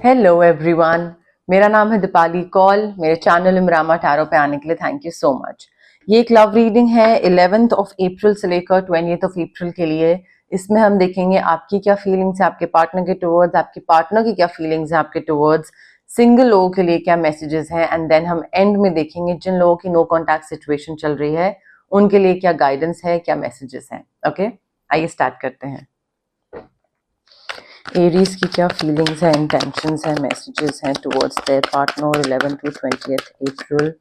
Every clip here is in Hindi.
हेलो एवरीवन, मेरा नाम है दीपाली कौल। मेरे चैनल इमरामा टैरो पे आने के लिए थैंक यू सो मच। ये एक लव रीडिंग है 11th ऑफ अप्रैल से लेकर 20th ऑफ अप्रैल के लिए। इसमें हम देखेंगे आपकी क्या फीलिंग्स है आपके पार्टनर के टुवर्ड्स, आपके पार्टनर की क्या फीलिंग्स है आपके टुवर्ड्स, सिंगल लोगों के लिए क्या मैसेजेस हैं, एंड देन हम एंड में देखेंगे जिन लोगों की नो कॉन्टैक्ट सिचुएशन चल रही है उनके लिए क्या गाइडेंस है, क्या मैसेजेस हैं। ओके, आइए स्टार्ट करते हैं। एरीज की क्या फीलिंग्स है, इंटेंशंस है, मैसेजेस हैं towards their partner 11 to 20th April.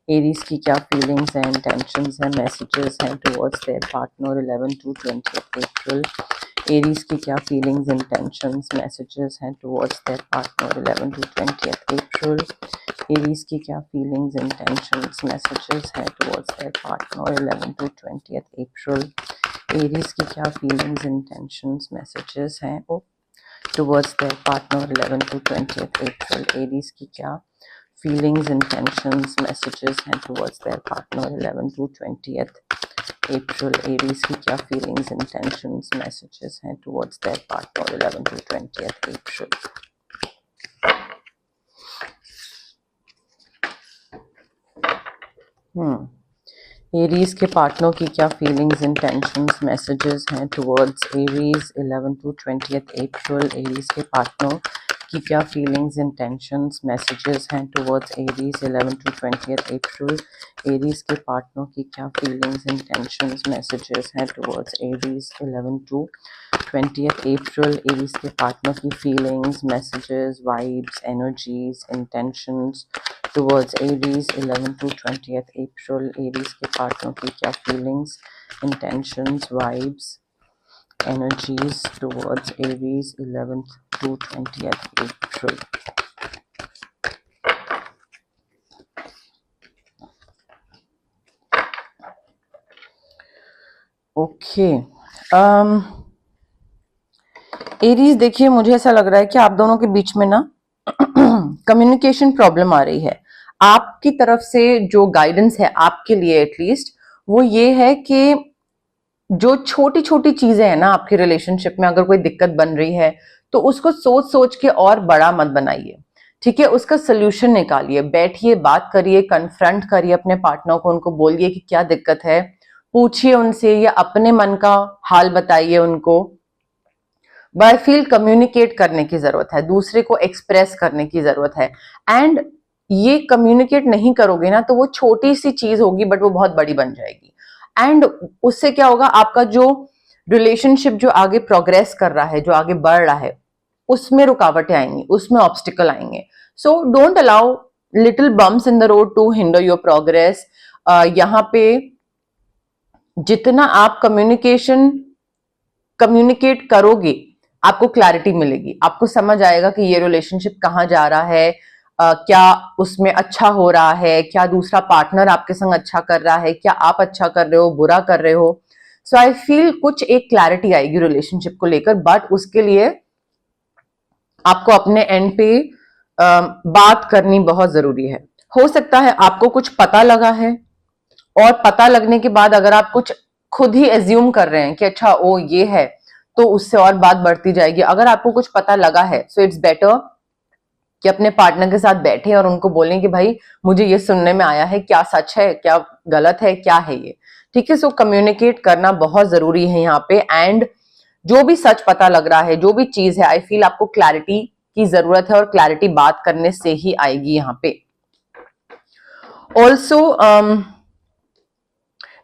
Aries की क्या फीलिंग्स है, इंटेंशंस है, मैसेजेस हैं towards their partner 11 to 20th April. Aries की क्या फीलिंग्स, इंटेंशंस, मैसेजेस हैं towards their partner 11 to 20th April. Aries की क्या फीलिंग्स, इंटेंशंस, मैसेजेस हैं towards their partner 11 to 20th April. Aries की क्या फीलिंग्स, इंटेंशंस, मैसेजेस हैं towards their partner 11 to 20th April। Aries की क्या feelings, intentions, messages हैं towards their partner 11 to 20th April। Aries की क्या feelings, intentions, messages हैं towards their partner 11 to 20th April। Aries के पार्टनर की क्या फीलिंग्स, इंटेंशंस, मैसेजेस हैं towards Aries 11 to 20th April. Aries के पार्टनर की क्या फीलिंग्स, इंटेंशंस, मैसेजेस हैं towards Aries 11 to 20th April. Aries के पार्टनर की क्या फीलिंग्स, इंटेंशंस, मैसेजेस हैं towards Aries 11 to 20th April. Aries के पार्टनर की feelings, messages, vibes, energies, intentions towards Aries 11 to 20th April। Aries के पार्टनर की क्या feelings, intentions, vibes, energies towards Aries 11th to 20th April। Okay, Aries देखिए, मुझे ऐसा लग रहा है कि आप दोनों के बीच में ना कम्युनिकेशन प्रॉब्लम आ रही है। आपकी तरफ से जो गाइडेंस है आपके लिए एटलीस्ट वो ये है कि जो छोटी छोटी चीजें हैं ना आपके रिलेशनशिप में, अगर कोई दिक्कत बन रही है तो उसको सोच सोच के और बड़ा मत बनाइए, ठीक है। उसका सोल्यूशन निकालिए, बैठिए, बात करिए, कन्फ्रंट करिए अपने पार्टनर को, उनको बोलिए कि क्या दिक्कत है, पूछिए उनसे या अपने मन का हाल बताइए उनको। बट आई फील कम्युनिकेट करने की जरूरत है, दूसरे को एक्सप्रेस करने की जरूरत है। एंड ये कम्युनिकेट नहीं करोगे ना तो वो छोटी सी चीज होगी बट वो बहुत बड़ी बन जाएगी। एंड उससे क्या होगा, आपका जो रिलेशनशिप जो आगे प्रोग्रेस कर रहा है, जो आगे बढ़ रहा है, उसमें रुकावटें आएंगी, उसमें ऑब्स्टिकल आएंगे। So don't allow little bumps in the road to hinder your progress. यहाँ पे जितना आप कम्युनिकेट करोगे आपको क्लैरिटी मिलेगी, आपको समझ आएगा कि ये रिलेशनशिप कहाँ जा रहा है, क्या उसमें अच्छा हो रहा है, क्या दूसरा पार्टनर आपके संग अच्छा कर रहा है, क्या आप अच्छा कर रहे हो, बुरा कर रहे हो। सो आई फील कुछ एक क्लैरिटी आएगी रिलेशनशिप को लेकर, बट उसके लिए आपको अपने एंड पे बात करनी बहुत जरूरी है। हो सकता है आपको कुछ पता लगा है और पता लगने के बाद अगर आप कुछ खुद ही एज्यूम कर रहे हैं कि अच्छा ओ ये है, तो उससे और बात बढ़ती जाएगी। अगर आपको कुछ पता लगा है सो इट्स बेटर कि अपने पार्टनर के साथ बैठे और उनको बोलें कि भाई मुझे ये सुनने में आया है, क्या सच है, क्या गलत है, क्या है ये, ठीक है। सो कम्युनिकेट करना बहुत जरूरी है यहाँ पे। एंड जो भी सच पता लग रहा है, जो भी चीज है, आई फील आपको क्लैरिटी की जरूरत है और क्लैरिटी बात करने से ही आएगी यहाँ पे। ऑल्सो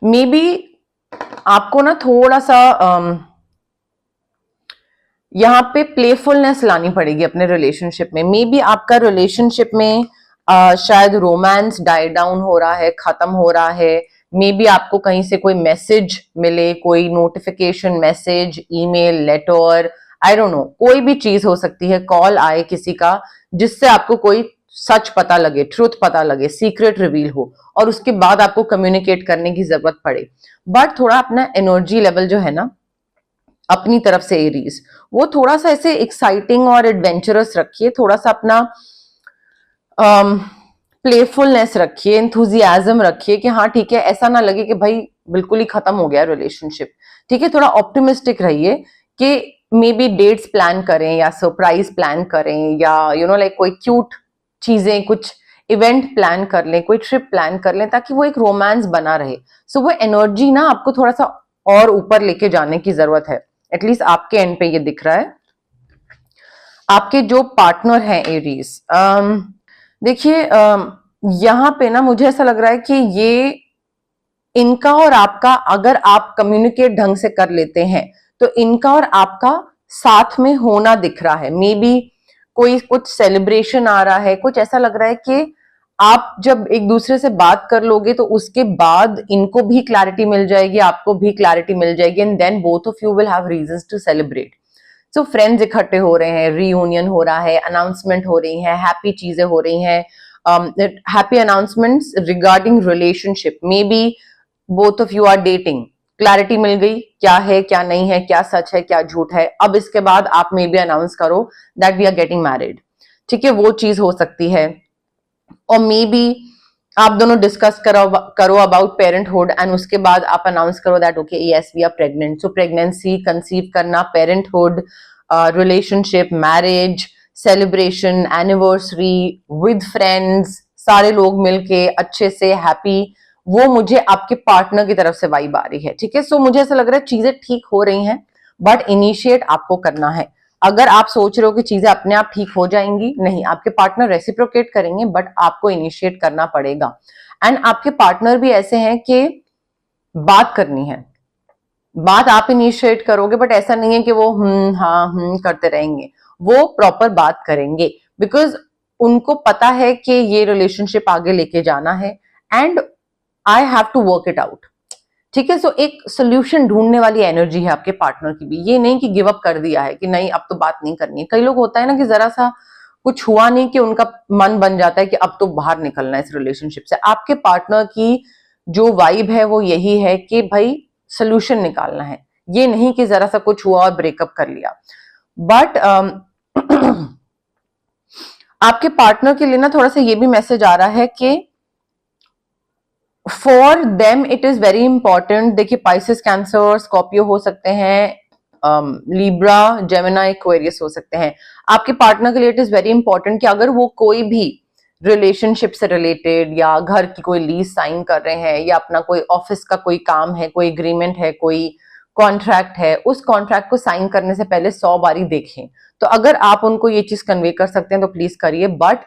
मे बी आपको ना थोड़ा सा यहाँ पे प्लेफुलनेस लानी पड़ेगी अपने रिलेशनशिप में। मे बी आपका रिलेशनशिप में शायद रोमांस डाई डाउन हो रहा है, खत्म हो रहा है। मे बी आपको कहीं से कोई मैसेज मिले, कोई notification, message, email, letter, I don't know, कोई भी चीज हो सकती है, कॉल आए किसी का जिससे आपको कोई सच पता लगे, ट्रूथ पता लगे, सीक्रेट रिवील हो और उसके बाद आपको कम्युनिकेट करने की जरूरत पड़े। बट थोड़ा अपना एनर्जी लेवल जो है ना अपनी तरफ से एरीज, वो थोड़ा सा ऐसे एक्साइटिंग और एडवेंचरस रखिए, थोड़ा सा अपना प्लेफुलनेस रखिए, एंथुजियाज्म रखिए कि हाँ ठीक है, ऐसा ना लगे कि भाई बिल्कुल ही खत्म हो गया रिलेशनशिप, ठीक है। थोड़ा ऑप्टिमिस्टिक रहिए कि मे बी डेट्स प्लान करें या सरप्राइज प्लान करें या लाइक कोई क्यूट चीजें, कुछ इवेंट प्लान कर लें, कोई ट्रिप प्लान कर लें, ताकि वो एक रोमांस बना रहे। सो वो एनर्जी ना आपको थोड़ा सा और ऊपर लेके जाने की जरूरत है। एटलीस्ट आपके एंड पे ये दिख रहा है। आपके जो पार्टनर हैं एरीज, देखिए यहाँ पे ना मुझे ऐसा लग रहा है कि ये इनका और आपका, अगर आप कम्युनिकेट ढंग से कर लेते हैं तो इनका और आपका साथ में होना दिख रहा है। मे बी कोई कुछ सेलिब्रेशन आ रहा है, कुछ ऐसा लग रहा है कि आप जब एक दूसरे से बात कर लोगे तो उसके बाद इनको भी क्लैरिटी मिल जाएगी, आपको भी क्लैरिटी मिल जाएगी, and then both of you will have reasons to celebrate. So friends इकट्ठे हो रहे हैं, रीयूनियन हो रहा है, अनाउंसमेंट हो रही है, हैप्पी चीजें हो रही हैं, happy announcements regarding relationship. Maybe both of you are dating, clarity मिल गई क्या है क्या नहीं है, क्या सच है क्या झूठ है। अब इसके बाद आप मे बी अनाउंस करो that we are getting married, ठीक है, वो चीज हो सकती है। और मे बी आप दोनों डिस्कस करो अबाउट पेरेंटहुड, एंड उसके बाद आप अनाउंस करो that okay yes we are pregnant. So pregnancy, conceive करना, parenthood, relationship, marriage, celebration, anniversary with friends, सारे लोग मिलके अच्छे से हैप्पी, वो मुझे आपके पार्टनर की तरफ से वाइब आ रही है, ठीक है। सो मुझे ऐसा लग रहा है चीजें ठीक हो रही हैं, बट इनिशिएट आपको करना है। अगर आप सोच रहे हो कि चीजें अपने आप ठीक हो जाएंगी, नहीं, आपके पार्टनर रेसिप्रोकेट करेंगे, बट आपको इनिशिएट करना पड़ेगा। एंड आपके पार्टनर भी ऐसे हैं कि बात करनी है, बात आप इनिशिएट करोगे, बट ऐसा नहीं है कि वो हाँ करते रहेंगे, वो प्रॉपर बात करेंगे, बिकॉज उनको पता है कि ये रिलेशनशिप आगे लेके जाना है and I have to work it out, ठीक है। सो एक सोल्यूशन ढूंढने वाली एनर्जी है आपके पार्टनर की भी, ये नहीं कि गिव अप कर दिया है कि नहीं अब तो बात नहीं करनी है। कई लोग होता है ना कि जरा सा कुछ हुआ नहीं कि उनका मन बन जाता है कि अब तो बाहर निकलना है इस रिलेशनशिप से। आपके पार्टनर की जो वाइब है वो यही है कि भाई सोल्यूशन निकालना है, ये नहीं कि जरा सा कुछ हुआ और ब्रेकअप कर लिया। बट आपके पार्टनर के लिए ना थोड़ा सा ये भी मैसेज आ रहा है कि for them it is very important. देखिए पाइसेस, कैंसर, स्कॉर्पियो हो सकते हैं, लिब्रा, जेमिनी, एक्वेरियस हो सकते हैं। आपके पार्टनर के लिए इट इज वेरी इंपॉर्टेंट कि अगर वो कोई भी रिलेशनशिप से रिलेटेड या घर की कोई लीज साइन कर रहे हैं या अपना कोई ऑफिस का कोई काम है, कोई एग्रीमेंट है, कोई कॉन्ट्रैक्ट है, उस कॉन्ट्रैक्ट को साइन करने से पहले 100 बारी देखें। तो अगर आप उनको ये चीज कन्वे कर सकते हैं तो प्लीज करिए। बट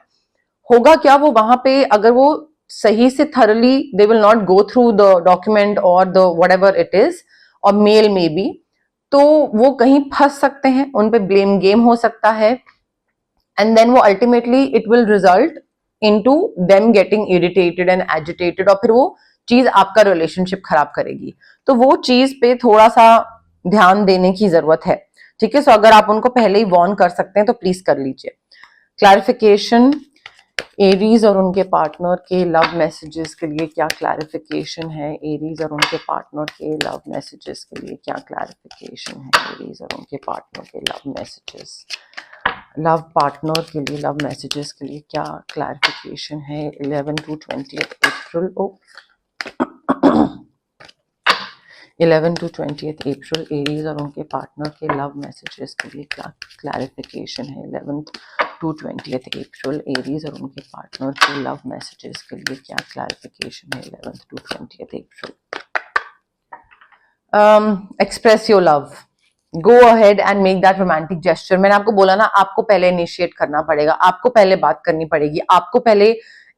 होगा क्या, वो वहां पे अगर वो सही से thoroughly they will not go through the document और द व्हाटएवर इट इज, और मेल में भी, तो वो कहीं फंस सकते हैं, उन पे ब्लेम गेम हो सकता है, एंड देन वो ultimately it will result into them getting irritated and agitated, और फिर वो चीज आपका रिलेशनशिप खराब करेगी। तो वो चीज पे थोड़ा सा ध्यान देने की जरूरत है, ठीक है। सो अगर आप उनको पहले ही वॉर्न कर सकते हैं तो प्लीज कर लीजिए। क्लैरिफिकेशन, एरीज और उनके पार्टनर के लव मैसेजेस के लिए क्या क्लैरिफिकेशन है? एरीज और उनके पार्टनर के लव मैसेजेस के लिए क्या क्लैरिफिकेशन है? एरीज और उनके पार्टनर के लव मैसेजेस, लव पार्टनर के लिए लव मैसेजेस के लिए क्या क्लैरिफिकेशन है? 11 to 20th April, 11 to 20th April, Aries और उनके पार्टनर के लव मैसेजेस के लिए क्या क्लैरिफिकेशन है? 11 to 20th अप्रैल, एरीज और उनके पार्टनर के लव मैसेजेस के लिए क्या क्लैरिफिकेशन है? 11 to 20th April. Express your love, go ahead and make that romantic gesture. मैंने आपको बोला ना, आपको पहले इनिशिएट करना पड़ेगा, आपको पहले बात करनी पड़ेगी, आपको पहले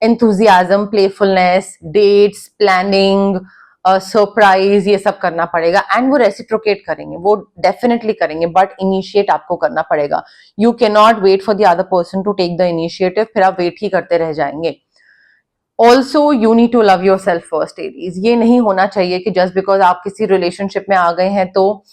enthusiasm, playfulness, dates, planning, surprise, ये सब करना पड़ेगा। एंड वो रेसिप्रोकेट करेंगे, वो डेफिनेटली करेंगे, बट इनिशिएट आपको करना पड़ेगा। You can not wait for the other person to take the initiative, फिर आप वेट ही करते रह जाएंगे। Also you need to love yourself first Aries. ये नहीं होना चाहिए कि जस्ट बिकॉज आप किसी रिलेशनशिप में आ गए हैं तो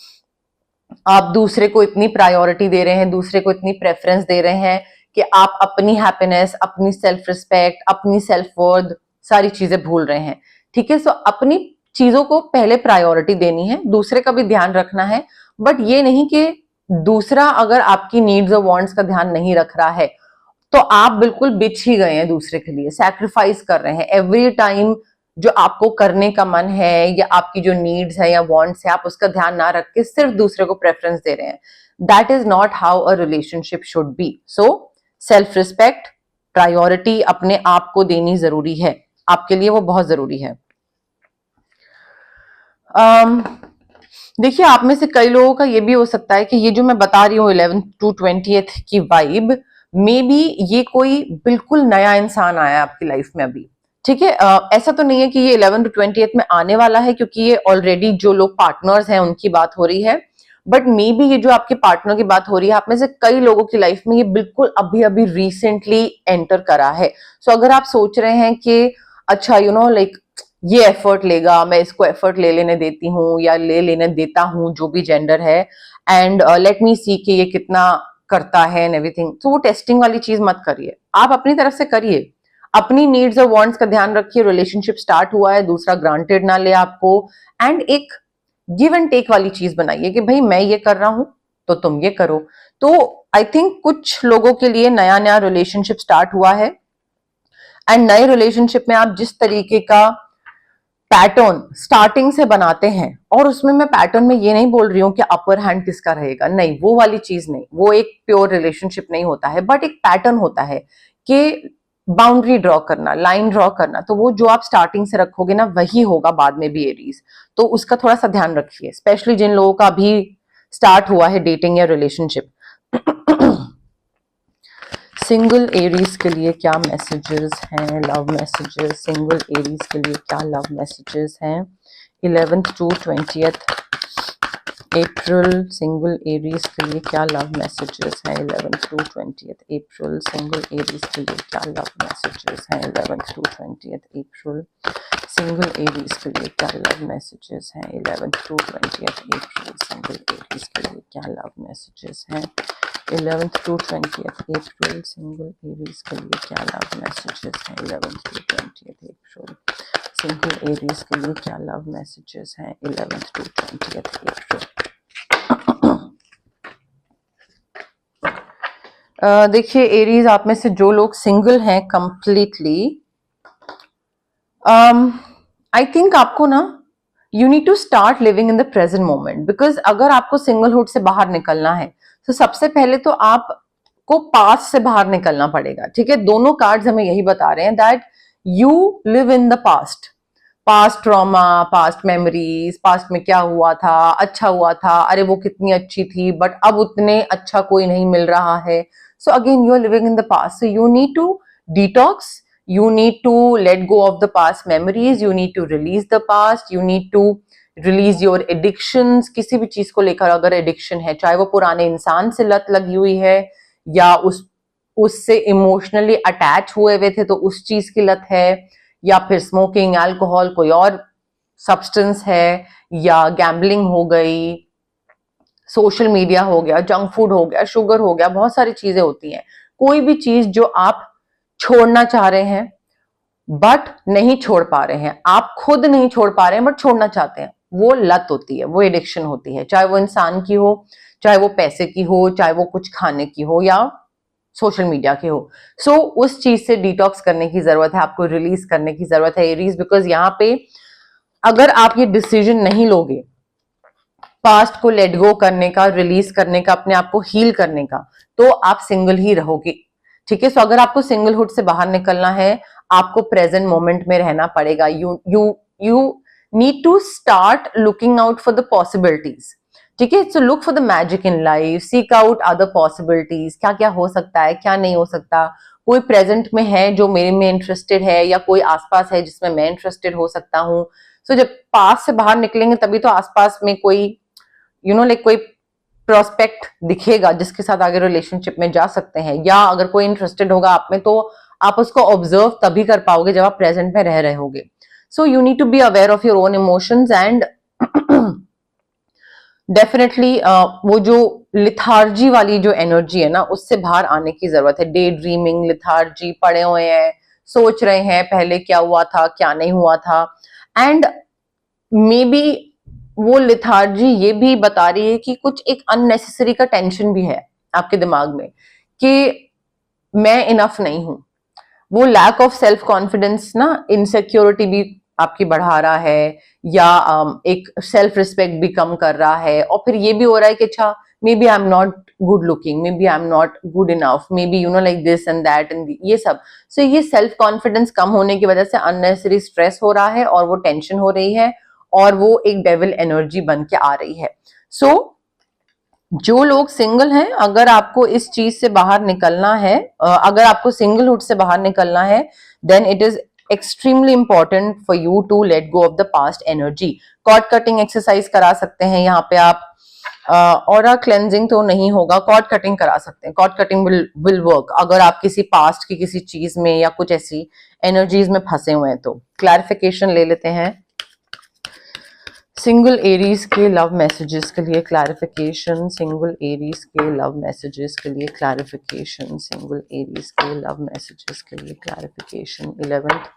आप दूसरे को इतनी प्रायोरिटी दे रहे हैं, दूसरे को इतनी प्रेफरेंस दे रहे हैं कि आप अपनी हैप्पीनेस, अपनी सेल्फ रिस्पेक्ट, अपनी सेल्फ वर्थ, सारी चीजें भूल रहे हैं, ठीक है। सो अपनी चीजों को पहले प्रायोरिटी देनी है, दूसरे का भी ध्यान रखना है, बट ये नहीं कि दूसरा अगर आपकी नीड्स और वांट्स का ध्यान नहीं रख रहा है तो आप बिल्कुल बिछ ही गए हैं दूसरे के लिए, सैक्रिफाइस कर रहे हैं एवरी टाइम। जो आपको करने का मन है या आपकी जो नीड्स है या वांट्स है, आप उसका ध्यान ना रख के सिर्फ दूसरे को प्रेफरेंस दे रहे हैं, that is not how a relationship should be. So self respect, priority अपने आप को देनी जरूरी है, आपके लिए वो बहुत जरूरी है. देखिए, आप में से कई लोगों का ये भी हो सकता है कि ये जो मैं बता रही हूँ 11th to 20th की वाइब, मे बी ये कोई बिल्कुल नया इंसान आया है आपकी लाइफ में अभी. ठीक है, ऐसा तो नहीं है कि ये 11th to 20th में आने वाला है, क्योंकि ये ऑलरेडी जो लोग पार्टनर्स हैं उनकी बात हो रही है. बट मे बी ये जो आपके पार्टनर की बात हो रही है, आप में से कई लोगों की लाइफ में ये बिल्कुल अभी अभी रिसेंटली एंटर करा है. सो अगर आप सोच रहे हैं कि अच्छा लाइक ये एफर्ट लेगा, मैं इसको एफर्ट ले लेने देती हूँ या ले लेने देता हूँ, जो भी जेंडर है, एंड लेट मी सी कि ये कितना करता है एंड एवरीथिंग, तो वो टेस्टिंग वाली चीज मत करिए. आप अपनी तरफ से करिए, अपनी नीड्स और वांट्स का ध्यान रखिए. रिलेशनशिप स्टार्ट हुआ है, दूसरा ग्रांटेड ना ले आपको, एंड एक गिव एंड टेक वाली चीज बनाइए कि भाई मैं ये कर रहा हूं तो तुम ये करो. तो आई थिंक कुछ लोगों के लिए नया नया रिलेशनशिप स्टार्ट हुआ है, एंड नए रिलेशनशिप में आप जिस तरीके का पैटर्न स्टार्टिंग से बनाते हैं, और उसमें मैं पैटर्न में ये नहीं बोल रही हूँ कि अपर हैंड किसका रहेगा, नहीं, वो वाली चीज नहीं, वो एक प्योर रिलेशनशिप नहीं होता है, बट एक पैटर्न होता है कि बाउंड्री ड्रॉ करना, लाइन ड्रॉ करना. तो वो जो आप स्टार्टिंग से रखोगे ना, वही होगा बाद में भी एरीज. तो उसका थोड़ा सा ध्यान रखिए, स्पेशली जिन लोगों का अभी स्टार्ट हुआ है डेटिंग या रिलेशनशिप. सिंगल एरीज के लिए क्या मैसेजेस हैं, लव मैसेजेस. सिंगल एरीज के लिए क्या लव मैसेजेस हैं 11th to 20th April. Single Aries के लिए क्या लव मैसेजेस हैं 11th to 20th April. Single Aries के लिए क्या लव मैसेजेस हैं 11th to 20th April. Single Aries के लिए क्या लव मैसेजेस हैं 11th to 20th April. Single Aries के लिए क्या लव मैसेजेस हैं 11th to 20th April. Single Aries के लिए क्या लव मैसेजेस हैं 11th to 20th April. Single Aries के लिए क्या लव मैसेजेस हैं 11th to 20th अप्रैल. देखिए एरीज, आप में से जो लोग सिंगल हैं कंप्लीटली, आई थिंक आपको ना you need to start living in the present moment. Because अगर आपको सिंगलहुड से बाहर निकलना है तो सबसे पहले तो आपको पास्ट से बाहर निकलना पड़ेगा. ठीक है, दोनों कार्ड्स हमें यही बता रहे हैं that you live in the past. Past trauma, past memories, past में क्या हुआ था, अच्छा हुआ था, अरे वो कितनी अच्छी थी, बट अब उतने अच्छा कोई नहीं मिल रहा है. So again you are living in the past. So you need to detox, you need to let go of the past memories, you need to release the past, you need to release your addictions. किसी भी चीज को लेकर अगर एडिक्शन है, चाहे वो पुराने इंसान से लत लगी हुई है या उससे इमोशनली अटैच हुए हुए थे तो उस चीज की लत है, या फिर स्मोकिंग, अल्कोहल, कोई और सब्सटेंस है, या गैम्बलिंग हो गई, सोशल मीडिया हो गया, जंक फूड हो गया, शुगर हो गया, बहुत सारी चीजें होती हैं. कोई भी चीज जो आप छोड़ना चाह रहे हैं बट नहीं छोड़ पा रहे हैं, आप खुद नहीं छोड़ पा रहे हैं बट छोड़ना चाहते हैं, वो लत होती है, वो एडिक्शन होती है. चाहे वो इंसान की हो, चाहे वो पैसे की हो, चाहे वो कुछ खाने की हो, या सोशल मीडिया की हो. सो उस चीज से डिटॉक्स करने की जरूरत है, आपको रिलीज करने की जरूरत है एरीज. बिकॉज यहाँ पे अगर आप ये डिसीजन नहीं लोगे पास्ट को लेट गो करने का, रिलीज करने का, अपने आप को हील करने का, तो आप सिंगल ही रहोगे. ठीक है, सो अगर आपको सिंगलहुड से बाहर निकलना है, आपको प्रेजेंट मोमेंट में रहना पड़ेगा. You need to start looking out for the possibilities. ठीक है, so look for the magic in life, seek out other possibilities. क्या क्या हो सकता है, क्या नहीं हो सकता. कोई प्रेजेंट में है जो मेरे में इंटरेस्टेड है, या कोई आसपास है जिसमें मैं इंटरेस्टेड हो सकता हूँ. सो जब पास से बाहर निकलेंगे तभी तो आसपास में कोई लाइक कोई प्रोस्पेक्ट दिखेगा जिसके साथ आगे रिलेशनशिप में जा सकते हैं, या अगर कोई इंटरेस्टेड होगा आप में तो आप उसको ऑब्जर्व तभी कर पाओगे जब आप प्रेजेंट में रह रहे होगे. So you need to be aware of your own emotions, and definitely वो जो लिथार्जी वाली जो एनर्जी है ना, उससे बाहर आने की जरूरत है. डे ड्रीमिंग, लिथार्जी, पड़े हुए हैं, सोच रहे हैं पहले क्या हुआ था, क्या नहीं हुआ था, एंड मे बी वो लिथार्जी ये भी बता रही है कि कुछ एक अननेसेसरी का टेंशन भी है आपके दिमाग में कि मैं इनफ नहीं हूं. वो लैक ऑफ सेल्फ कॉन्फिडेंस ना, इनसिक्योरिटी भी आपकी बढ़ा रहा है, या एक सेल्फ रिस्पेक्ट भी कम कर रहा है. और फिर ये भी हो रहा है कि अच्छा maybe I am not good looking, maybe I am not good enough, maybe like this and that and ये सब। सो ये सेल्फ कॉन्फिडेंस कम होने की वजह से अननेसेसरी स्ट्रेस हो रहा है और वो टेंशन हो रही है और वो एक डेविल एनर्जी बन के आ रही है। सो जो लोग सिंगल हैं, अगर आपको इस चीज से बाहर निकलना है, अगर आपको सिंगलहुड से बाहर निकलना है, then it is extremely important for you to let go of the past energy. Cord cutting exercise करा सकते हैं यहाँ पे आप, ऑरा क्लेंजिंग तो नहीं होगा, कॉर्ड कटिंग करा सकते हैं। कॉर्ड कटिंग विल वर्क अगर आप किसी पास्ट की किसी चीज में या कुछ ऐसी एनर्जीज में फंसे हुए हैं तो। क्लैरिफिकेशन ले लेते हैं सिंगल एरीज के लव मैसेजेस के लिए। क्लैरिफिकेशन सिंगल एरीज के लव मैसेजेस के लिए, क्लैरिफिकेशन सिंगल एरीज के लव मैसेजेस के लिए, clarification 11th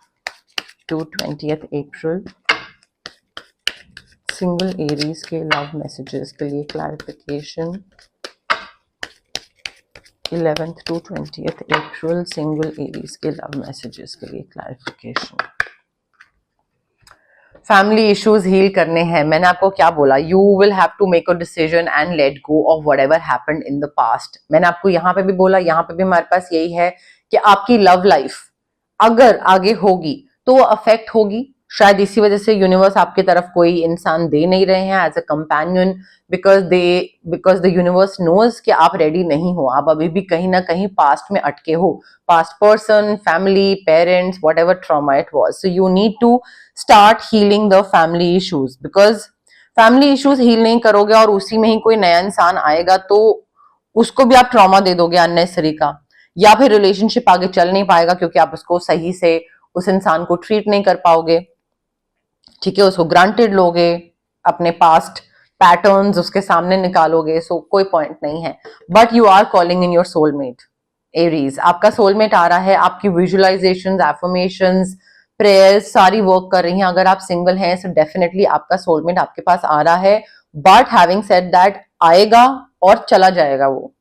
to 20th April single Aries के लव मैसेजेस के लिए, clarification 11th to 20th April single Aries के लव मैसेजेस के लिए, क्लैरिफिकेशन। फैमिली इश्यूज हील करने हैं, मैंने आपको क्या बोला, you will have to make a decision and let go of whatever happened in the past. मैंने आपको यहाँ पे भी बोला, यहाँ पे भी हमारे पास यही है कि आपकी लव लाइफ अगर आगे होगी तो वो अफेक्ट होगी। शायद इसी वजह से यूनिवर्स आपकी तरफ कोई इंसान दे नहीं रहे हैं as a companion, because the universe knows कि आप रेडी नहीं हो, आप अभी भी कहीं ना कहीं पास्ट में अटके हो। Past person, family, parents, whatever trauma it was, so you need to start healing the family issues, because family issues heal नहीं करोगे और उसी में ही कोई नया इंसान आएगा तो उसको भी आप ट्रॉमा दे दोगे अननेसेसरी का, या फिर रिलेशनशिप आगे चल नहीं पाएगा क्योंकि आप उसको सही से उस इंसान को ट्रीट नहीं कर पाओगे, ठीक है, उसको ग्रांटेड लोगे, अपने पास्ट पैटर्न्स उसके सामने निकालोगे, सो कोई पॉइंट नहीं है। But you are calling in your soulmate Aries, आपका सोलमेट आ रहा है, आपकी विजुअलाइजेशंस, एफर्मेशंस, प्रेयर्स सारी वर्क कर रही हैं। अगर आप सिंगल हैं तो डेफिनेटली आपका सोलमेट आपके पास आ रहा है, बट हैविंग सेड दैट आएगा और चला जाएगा, वो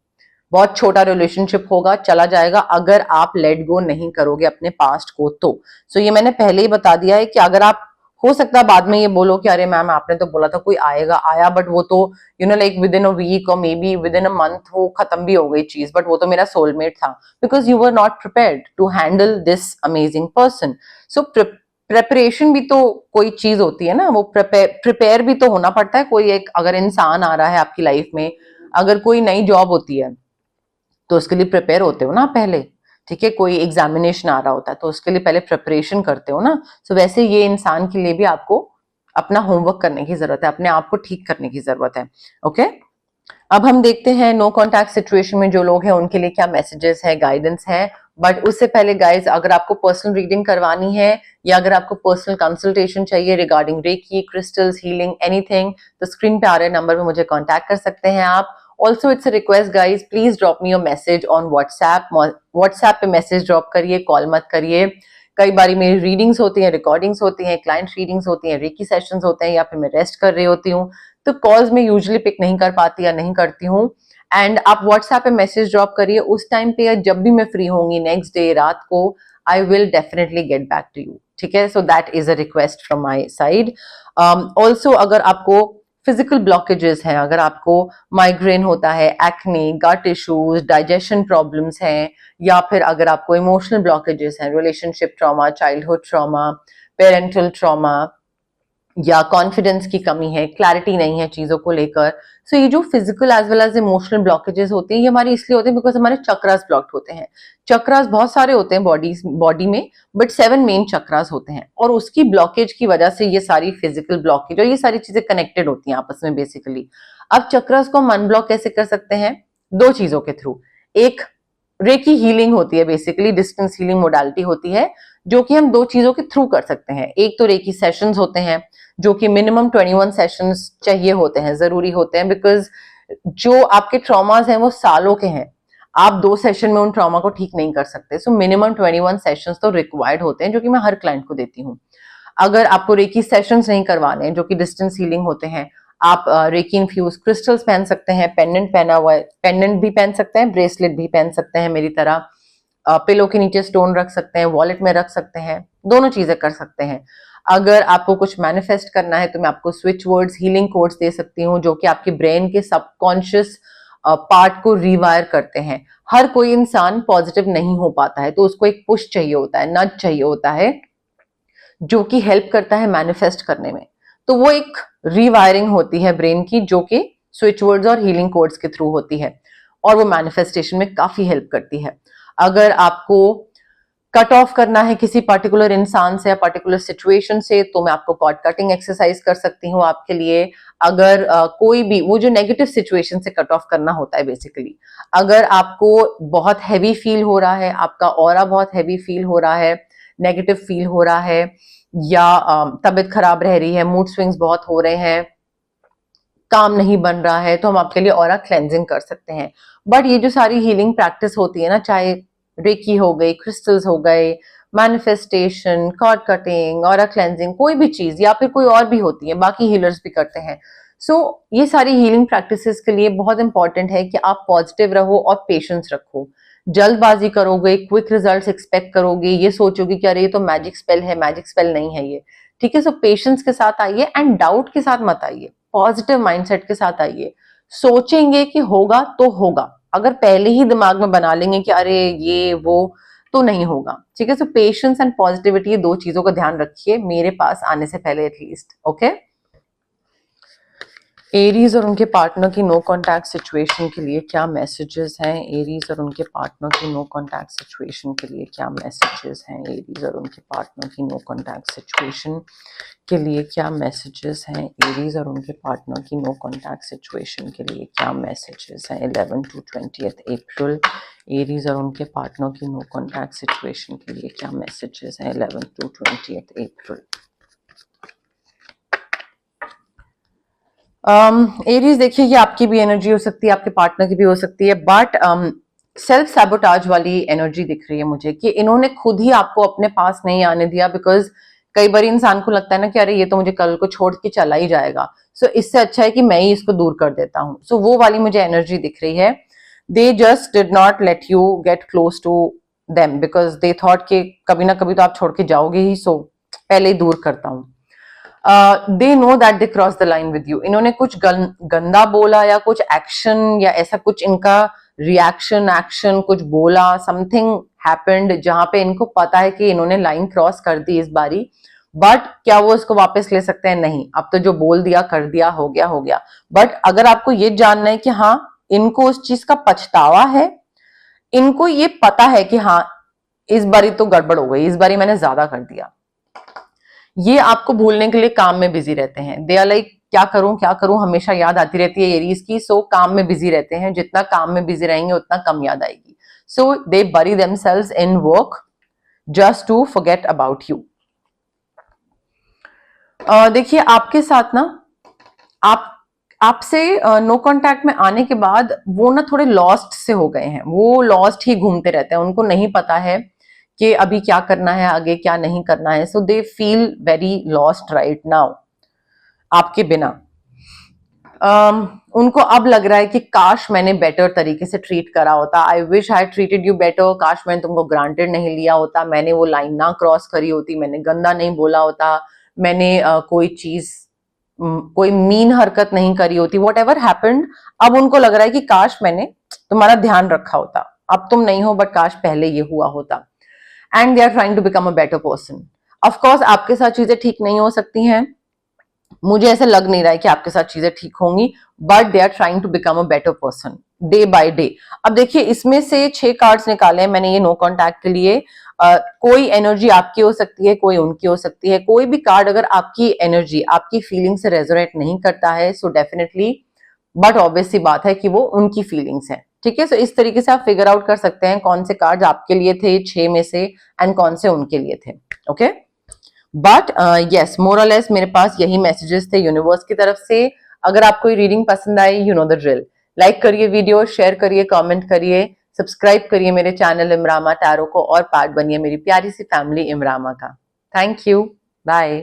बहुत छोटा रिलेशनशिप होगा, चला जाएगा अगर आप लेट गो नहीं करोगे अपने पास्ट को तो। सो ये मैंने पहले ही बता दिया है कि अगर आप, हो सकता है बाद में ये बोलो कि अरे मैम आपने तो बोला था कोई आएगा, आया, बट वो तो like within a week और maybe within a month वो खत्म भी हो गई चीज, बट वो तो मेरा सोलमेट था, because you were not prepared to handle this amazing person. So preparation भी तो कोई चीज होती है ना, वो प्रिपेयर भी तो होना पड़ता है। कोई एक अगर इंसान आ रहा है आपकी लाइफ में, अगर कोई नई जॉब होती है तो उसके लिए प्रिपेयर होते हो ना पहले, ठीक है, कोई एग्जामिनेशन आ रहा होता है तो उसके लिए पहले प्रिपरेशन करते हो ना। सो वैसे ये इंसान के लिए भी आपको अपना होमवर्क करने की जरूरत है, अपने आप को ठीक करने की जरूरत है। ओके, अब हम देखते हैं नो कॉन्टैक्ट सिचुएशन में जो लोग हैं उनके लिए क्या मैसेजेस है, गाइडेंस है। बट उससे पहले गाइज, अगर आपको पर्सनल रीडिंग करवानी है या अगर आपको पर्सनल कंसल्टेशन चाहिए regarding reiki, crystals, healing, anything, तो स्क्रीन पे आ रहे नंबर पे मुझे कॉन्टैक्ट कर सकते हैं आप। Also it's a request guys, please drop me your message on WhatsApp. WhatsApp पे मैसेज ड्रॉप करिए, कॉल मत करिए। कई बारी मेरी रीडिंग्स होती हैं, रिकॉर्डिंग्स होती हैं, क्लाइंट रीडिंग्स होती हैं, रेकी सेशंस होते हैं, या फिर मैं रेस्ट कर रही होती हूँ, तो कॉल्स में यूजुअली पिक नहीं कर पाती या नहीं करती हूँ। एंड आप व्हाट्सएप पे मैसेज ड्रॉप करिए उस टाइम पे, या जब भी मैं फ्री होंगी नेक्स्ट डे रात को, I will definitely get back to you, ठीक है। So that is a request from my side. Also अगर आपको फिजिकल ब्लॉकेजेस हैं, अगर आपको माइग्रेन होता है, एक्ने, गट इश्यूज, डाइजेशन प्रॉब्लम्स हैं, या फिर अगर आपको इमोशनल ब्लॉकेजेस हैं, relationship trauma, childhood trauma, parental trauma, या कॉन्फिडेंस की कमी है, क्लैरिटी नहीं है चीजों को लेकर, सो ये जो physical as well as emotional blockages होते हैं ये हमारे इसलिए होते हैं बिकॉज हमारे चक्रास ब्लॉक्ड होते हैं। चक्रास बहुत सारे होते हैं बॉडी में, बट 7 मेन चक्रास होते हैं, और उसकी ब्लॉकेज की वजह से ये सारी फिजिकल ब्लॉकेज और ये सारी चीजें कनेक्टेड होती हैं आपस में बेसिकली। अब चक्रास को हम अनब्लॉक कैसे कर सकते हैं? 2 चीजों के थ्रू। एक रेकी हीलिंग होती है, बेसिकली डिस्टेंस हीलिंग मोडालिटी होती है, जो कि हम 2 चीजों के थ्रू कर सकते हैं। एक तो रेकी सेशंस होते हैं जो कि मिनिमम 21 सेशंस चाहिए होते हैं, जरूरी होते हैं, बिकॉज जो आपके ट्रॉमास हैं वो सालों के हैं, आप 2 सेशन में उन ट्रॉमा को ठीक नहीं कर सकते। सो मिनिमम 21 सेशंस तो रिक्वायर्ड होते हैं, जो कि मैं हर क्लाइंट को देती हूँ। अगर आपको रेकी सेशंस नहीं करवाने हैं जो कि डिस्टेंस हीलिंग होते हैं, आप रेकी इन्फ्यूज क्रिस्टल्स पहन सकते हैं, पेंडेंट पहना हुआ है, पेंडेंट भी पहन सकते हैं, ब्रेसलेट भी पहन सकते हैं मेरी तरह, पिलो के नीचे स्टोन रख सकते हैं, वॉलेट में रख सकते हैं, दोनों चीजें कर सकते हैं। अगर आपको कुछ मैनिफेस्ट करना है तो मैं आपको स्विच वर्ड्स, हीलिंग कोड्स दे सकती हूँ जो कि आपके ब्रेन के सबकॉन्शियस पार्ट को रिवायर करते हैं। हर कोई इंसान पॉजिटिव नहीं हो पाता है, तो उसको एक पुश चाहिए होता है, नज चाहिए होता है, जो कि हेल्प करता है मैनिफेस्ट करने में। तो वो एक रिवायरिंग होती है ब्रेन की, जो कि स्विच वर्ड्स और हीलिंग कोड्स के थ्रू होती है, और वो मैनिफेस्टेशन में काफी हेल्प करती है। अगर आपको कट ऑफ करना है किसी पर्टिकुलर इंसान से या पर्टिकुलर सिचुएशन से, तो मैं आपको कॉर्ड कटिंग एक्सरसाइज कर सकती हूँ आपके लिए। अगर कोई भी वो जो नेगेटिव सिचुएशन से कट ऑफ करना होता है बेसिकली, अगर आपको बहुत हैवी फील हो रहा है, आपका ऑरा बहुत हैवी फील हो रहा है, नेगेटिव फील हो रहा है, या तबीयत खराब रह रही है, मूड स्विंग्स बहुत हो रहे हैं, काम नहीं बन रहा है, तो हम आपके लिए ऑरा क्लेंजिंग कर सकते हैं। बट ये जो सारी हीलिंग प्रैक्टिस होती है ना, चाहे रेकी हो गई, क्रिस्टल्स हो गए, manifestation, cord cutting, aura cleansing, कोई भी चीज, या फिर कोई और भी होती है, बाकी हीलर्स भी करते हैं। सो ये सारी हीलिंग प्रैक्टिसेस के लिए बहुत इंपॉर्टेंट है कि आप पॉजिटिव रहो और पेशेंस रखो। जल्दबाजी करोगे, क्विक रिजल्ट्स एक्सपेक्ट करोगे, ये सोचोगे कि अरे ये तो मैजिक स्पेल है, मैजिक स्पेल नहीं है ये, ठीक है। सो पेशेंस के साथ आइए एंड डाउट के साथ मत आइए, पॉजिटिव माइंडसेट के साथ आइए। सोचेंगे कि होगा तो होगा, अगर पहले ही दिमाग में बना लेंगे कि अरे ये वो, तो नहीं होगा, ठीक है। सो पेशेंस एंड पॉजिटिविटी, ये दो चीजों का ध्यान रखिए मेरे पास आने से पहले एटलीस्ट, ओके। एरीज और उनके पार्टनर की नो कांटेक्ट सिचुएशन के लिए क्या मैसेजेस हैं? एरीज और उनके पार्टनर की नो कांटेक्ट सिचुएशन के लिए क्या मैसेजेस हैं? एरीज और उनके पार्टनर की नो कांटेक्ट सिचुएशन के लिए क्या मैसेजेस हैं? एरीज और उनके पार्टनर की नो कांटेक्ट सिचुएशन के लिए क्या मैसेजेस हैं? 11 to 20th अप्रैल, एरीज और उनके पार्टनर की नो कांटेक्ट सिचुएशन के लिए क्या मैसेजेस हैं? 11 to 20th अप्रैल। एरीज देखिए, ये आपकी भी एनर्जी हो सकती है, आपके पार्टनर की भी हो सकती है, बट सेल्फ सैबोटाज वाली एनर्जी दिख रही है मुझे, कि इन्होंने खुद ही आपको अपने पास नहीं आने दिया। बिकॉज कई बार इंसान को लगता है ना कि अरे ये तो मुझे कल को छोड़ के चला ही जाएगा, सो इससे अच्छा है कि मैं ही इसको दूर कर देता हूँ। सो वो वाली मुझे एनर्जी दिख रही है। They just did not let you get close to them because they thought कि कभी ना कभी तो आप छोड़ के जाओगे ही, सो पहले ही दूर करता हूँ। They know that they cross the line with you. इन्होंने कुछ गंदा बोला या कुछ एक्शन या ऐसा कुछ इनका रिएक्शन एक्शन कुछ बोला, समथिंग हैपेंड जहां पे इनको पता है कि इन्होंने लाइन क्रॉस कर दी इस बारी। बट क्या वो इसको वापस ले सकते हैं? नहीं, अब तो जो बोल दिया कर दिया, हो गया हो गया। बट अगर आपको ये जानना है कि हाँ इनको उस चीज का पछतावा है, इनको ये पता है कि हाँ इस बारी तो गड़बड़ हो गई, इस बारी मैंने ज्यादा कर दिया, ये आपको भूलने के लिए काम में बिजी रहते हैं। दे आर लाइक क्या करूं, हमेशा याद आती रहती है एरीज की। सो काम में बिजी रहते हैं, जितना काम में बिजी रहेंगे उतना कम याद आएगी। So they bury themselves in work just to forget about you. देखिए आपके साथ ना, आपसे नो कांटेक्ट में आने के बाद वो ना थोड़े लॉस्ट से हो गए हैं, वो लॉस्ट ही घूमते रहते हैं, उनको नहीं पता है कि अभी क्या करना है, आगे क्या नहीं करना है। So they feel very lost right now आपके बिना। उनको अब लग रहा है कि काश मैंने बेटर तरीके से ट्रीट करा होता, I wish I treated you better, काश मैंने तुमको ग्रांटेड नहीं लिया होता, मैंने वो लाइन ना क्रॉस करी होती, मैंने गंदा नहीं बोला होता, मैंने कोई चीज कोई मीन हरकत नहीं करी होती, वॉट एवर हैपेंड। अब उनको लग रहा है कि काश मैंने तुम्हारा ध्यान रखा होता, अब तुम नहीं हो बट काश पहले ये हुआ होता। And they are trying to become a better person. Of course आपके साथ चीजें ठीक नहीं हो सकती हैं, मुझे ऐसा लग नहीं रहा है कि आपके साथ चीजें ठीक होंगी, but they are trying to become a better person day by day. अब देखिए इसमें से 6 कार्ड्स निकाले हैं मैंने ये नो कांटेक्ट के लिए। कोई एनर्जी आपकी हो सकती है, कोई उनकी हो सकती है। कोई भी कार्ड अगर आपकी एनर्जी आपकी फीलिंग से रेजोनेट नहीं करता है, सो डेफिनेटली, बट ऑब्वियस सी बात है कि वो उनकी फीलिंग्स है, ठीक है। सो इस तरीके से आप फिगर आउट कर सकते हैं कौन से कार्ड्स आपके लिए थे 6 में से एंड कौन से उनके लिए थे, ओके। बट यस, मोर और लेस मेरे पास यही मैसेजेस थे यूनिवर्स की तरफ से। अगर आपको ये रीडिंग पसंद आई, you know the drill, like करिए वीडियो, शेयर करिए, कमेंट करिए, सब्सक्राइब करिए मेरे चैनल इमरामा टैरो को, और पार्ट बनिए मेरी प्यारी सी फैमिली इमरामा का। Thank you, bye.